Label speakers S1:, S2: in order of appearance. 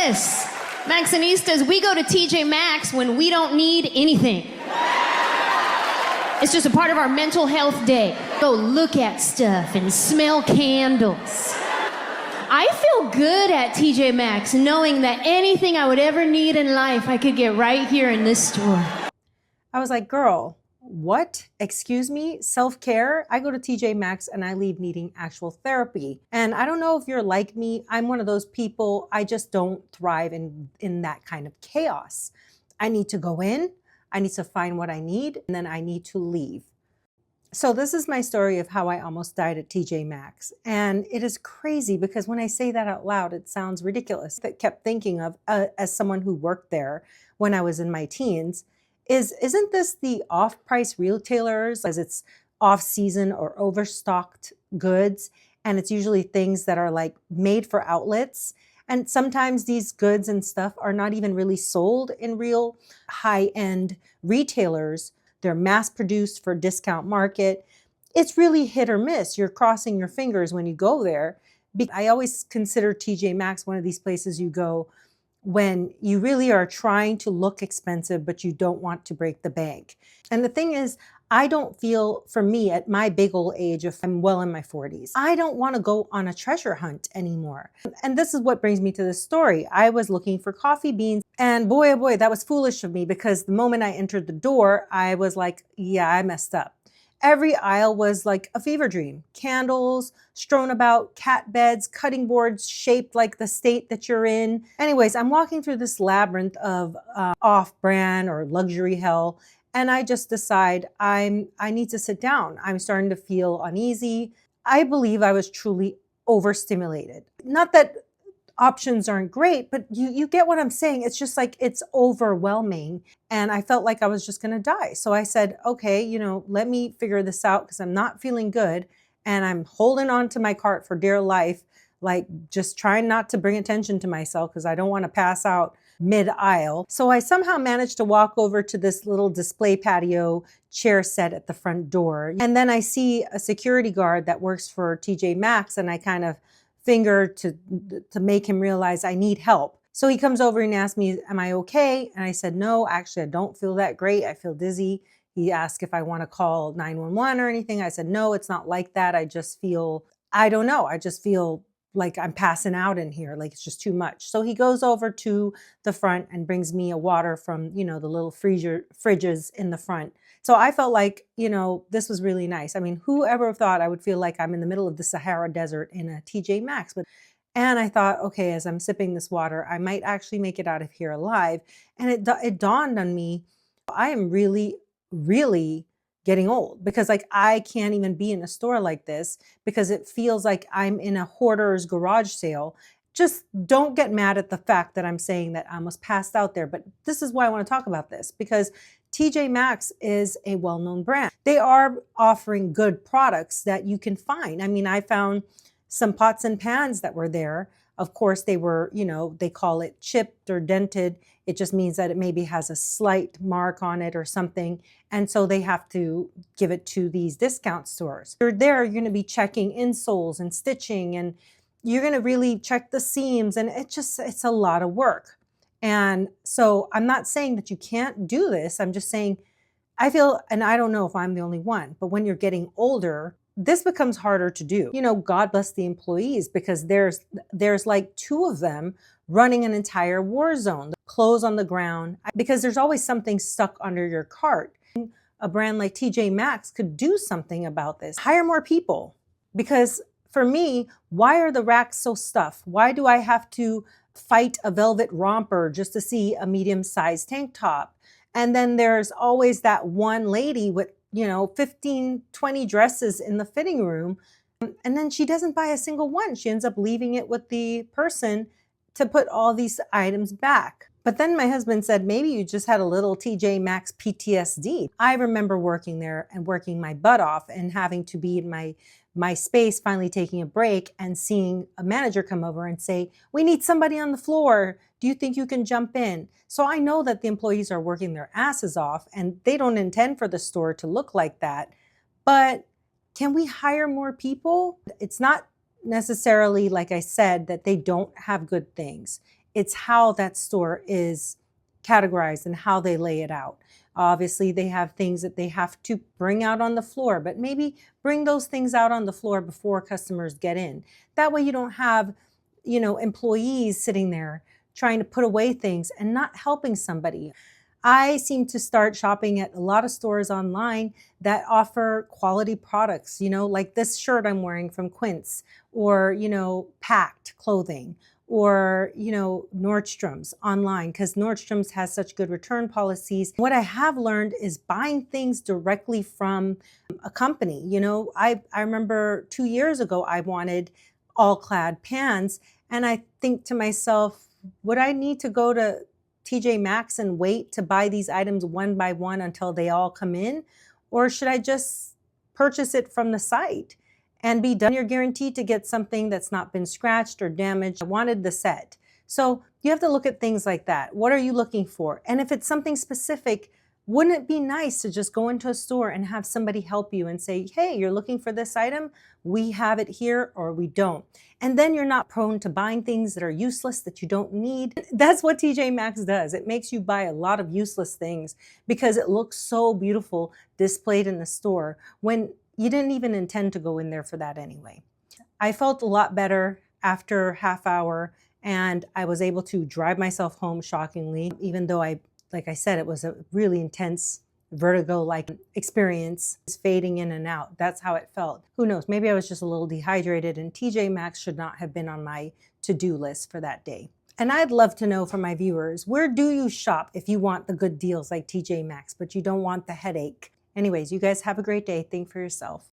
S1: this. Maxxinistas, we go to TJ Maxx when we don't need anything. It's just a part of our mental health day. Go look at stuff and smell candles. I feel good at TJ Maxx knowing that anything I would ever need in life, I could get right here in this store.
S2: I was like, girl, what? Excuse me? Self-care? I go to TJ Maxx and I leave needing actual therapy. And I don't know if you're like me. I'm one of those people, I just don't thrive in that kind of chaos. I need to go in, I need to find what I need, and then I need to leave. So this is my story of how I almost died at TJ Maxx. And it is crazy because when I say that out loud, it sounds ridiculous. I kept thinking of, as someone who worked there when I was in my teens, isn't this the off-price retailers, as it's off-season or overstocked goods, and it's usually things that are like made for outlets, and sometimes these goods and stuff are not even really sold in real high-end retailers. They're mass-produced for discount market. It's really hit or miss. You're crossing your fingers when you go there. I always consider TJ Maxx one of these places you go when you really are trying to look expensive, but you don't want to break the bank. And the thing is, I don't feel, for me, at my big old age, if I'm well in my 40s, I don't want to go on a treasure hunt anymore. And this is what brings me to this story. I was looking for coffee beans, and boy, oh boy, that was foolish of me, because the moment I entered the door, I was like, yeah, I messed up. Every aisle was like a fever dream. Candles strewn about, cat beds, cutting boards shaped like the state that you're in. Anyways, I'm walking through this labyrinth of off-brand or luxury hell, and I just decide I need to sit down. I'm starting to feel uneasy. I believe I was truly overstimulated. Not that options aren't great, but you get what I'm saying. It's just like, it's overwhelming. And I felt like I was just going to die. So I said, okay, let me figure this out, because I'm not feeling good. And I'm holding on to my cart for dear life, like just trying not to bring attention to myself because I don't want to pass out mid-aisle. So I somehow managed to walk over to this little display patio chair set at the front door. And then I see a security guard that works for TJ Maxx, and I kind of finger to make him realize I need help. So he comes over and asks me, am I okay? And I said, no, actually, I don't feel that great. I feel dizzy. He asked if I want to call 911 or anything. I said, no, it's not like that. I just feel, I don't know. I just feel like I'm passing out in here. Like it's just too much. So he goes over to the front and brings me a water from, the little fridges in the front. So I felt like, this was really nice. I mean, whoever thought I would feel like I'm in the middle of the Sahara Desert in a TJ Maxx? And I thought, okay, as I'm sipping this water, I might actually make it out of here alive. And it dawned on me, I am really, really getting old, because like I can't even be in a store like this because it feels like I'm in a hoarder's garage sale. Just don't get mad at the fact that I'm saying that I almost passed out there. But this is why I want to talk about this, because TJ Maxx is a well-known brand. They are offering good products that you can find. I mean, I found some pots and pans that were there. Of course, they were, they call it chipped or dented. It just means that it maybe has a slight mark on it or something. And so they have to give it to these discount stores. You're there, you're going to be checking insoles and stitching, and you're going to really check the seams. And it's a lot of work. And so I'm not saying that you can't do this. I'm just saying, I feel, and I don't know if I'm the only one, but when you're getting older, this becomes harder to do. God bless the employees, because there's like 2 of them running an entire war zone, clothes on the ground, because there's always something stuck under your cart. A brand like TJ Maxx could do something about this. Hire more people, because for me, why are the racks so stuffed? Why do I have to fight a velvet romper just to see a medium-sized tank top? And then there's always that one lady with 15, 20 dresses in the fitting room. And then she doesn't buy a single one. She ends up leaving it with the person to put all these items back. But then my husband said, maybe you just had a little TJ Maxx PTSD. I remember working there and working my butt off and having to be in my space, finally taking a break and seeing a manager come over and say, we need somebody on the floor. Do you think you can jump in? So I know that the employees are working their asses off and they don't intend for the store to look like that. But can we hire more people? It's not necessarily, like I said, that they don't have good things. It's how that store is categorized and how they lay it out. Obviously, they have things that they have to bring out on the floor, but maybe bring those things out on the floor before customers get in. That way you don't have, employees sitting there trying to put away things and not helping somebody. I seem to start shopping at a lot of stores online that offer quality products, like this shirt I'm wearing from Quince, or, Packed clothing, or, Nordstrom's online, because Nordstrom's has such good return policies. What I have learned is buying things directly from a company. I remember 2 years ago, I wanted all clad pants, and I think to myself, would I need to go to TJ Maxx and wait to buy these items one by one until they all come in? Or should I just purchase it from the site and be done? You're guaranteed to get something that's not been scratched or damaged. I wanted the set. So you have to look at things like that. What are you looking for? And if it's something specific, wouldn't it be nice to just go into a store and have somebody help you and say, hey, you're looking for this item? We have it here, or we don't. And then you're not prone to buying things that are useless, that you don't need. That's what TJ Maxx does. It makes you buy a lot of useless things because it looks so beautiful displayed in the store when you didn't even intend to go in there for that anyway. I felt a lot better after half hour, and I was able to drive myself home shockingly, even though like I said, it was a really intense vertigo-like experience, fading in and out. That's how it felt. Who knows? Maybe I was just a little dehydrated, and TJ Maxx should not have been on my to-do list for that day. And I'd love to know from my viewers, where do you shop if you want the good deals like TJ Maxx, but you don't want the headache? Anyways, you guys have a great day. Think for yourself.